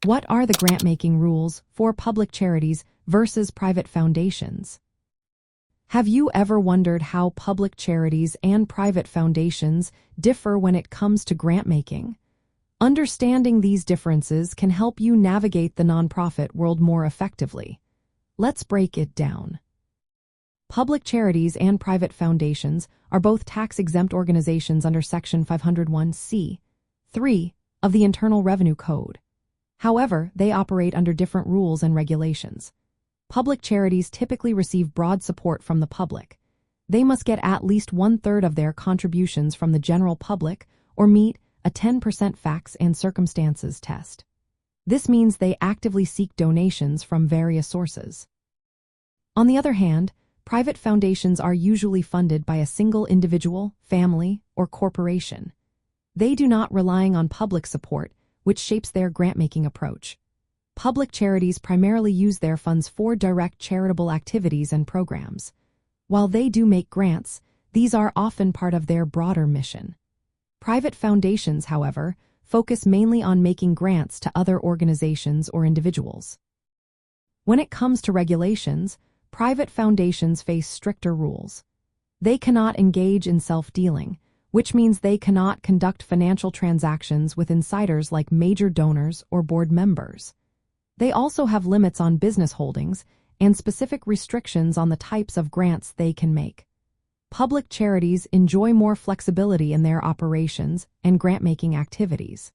What are the grant-making rules for public charities versus private foundations? Have you ever wondered how public charities and private foundations differ when it comes to grant-making? Understanding these differences can help you navigate the nonprofit world more effectively. Let's break it down. Public charities and private foundations are both tax-exempt organizations under Section 501(c)(3) of the Internal Revenue Code. However, they operate under different rules and regulations. Public charities typically receive broad support from the public. They must get at least 1/3 of their contributions from the general public or meet a 10% facts and circumstances test. This means they actively seek donations from various sources. On the other hand, private foundations are usually funded by a single individual, family, or corporation. They do not rely on public support, which shapes their grant-making approach. Public charities primarily use their funds for direct charitable activities and programs. While they do make grants, these are often part of their broader mission. Private foundations, however, focus mainly on making grants to other organizations or individuals. When it comes to regulations, private foundations face stricter rules. They cannot engage in self-dealing, which means they cannot conduct financial transactions with insiders like major donors or board members. They also have limits on business holdings and specific restrictions on the types of grants they can make. Public charities enjoy more flexibility in their operations and grant-making activities.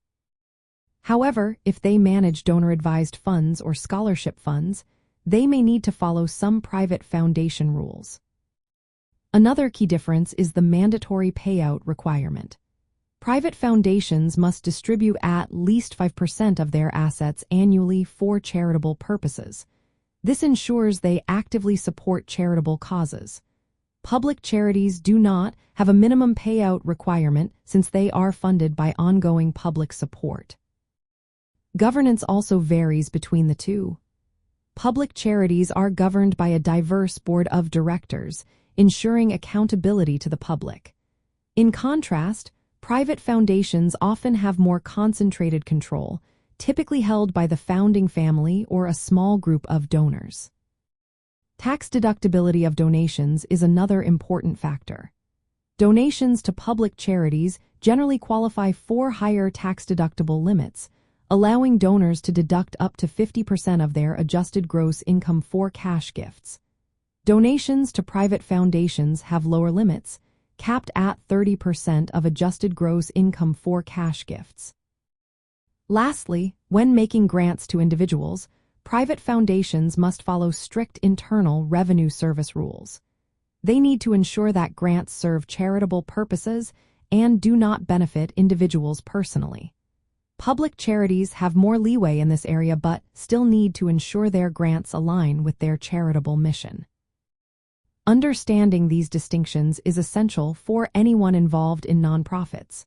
However, if they manage donor-advised funds or scholarship funds, they may need to follow some private foundation rules. Another key difference is the mandatory payout requirement. Private foundations must distribute at least 5% of their assets annually for charitable purposes. This ensures they actively support charitable causes. Public charities do not have a minimum payout requirement since they are funded by ongoing public support. Governance also varies between the two. Public charities are governed by a diverse board of directors, ensuring accountability to the public. In contrast, private foundations often have more concentrated control, typically held by the founding family or a small group of donors. Tax deductibility of donations is another important factor. Donations to public charities generally qualify for higher tax-deductible limits, allowing donors to deduct up to 50% of their adjusted gross income for cash gifts. Donations to private foundations have lower limits, capped at 30% of adjusted gross income for cash gifts. Lastly, when making grants to individuals, private foundations must follow strict internal revenue service rules. They need to ensure that grants serve charitable purposes and do not benefit individuals personally. Public charities have more leeway in this area but still need to ensure their grants align with their charitable mission. Understanding these distinctions is essential for anyone involved in nonprofits.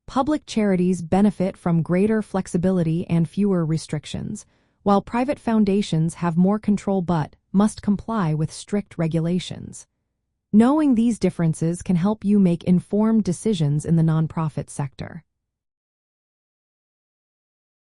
Public charities benefit from greater flexibility and fewer restrictions, while private foundations have more control but must comply with strict regulations. Knowing these differences can help you make informed decisions in the nonprofit sector.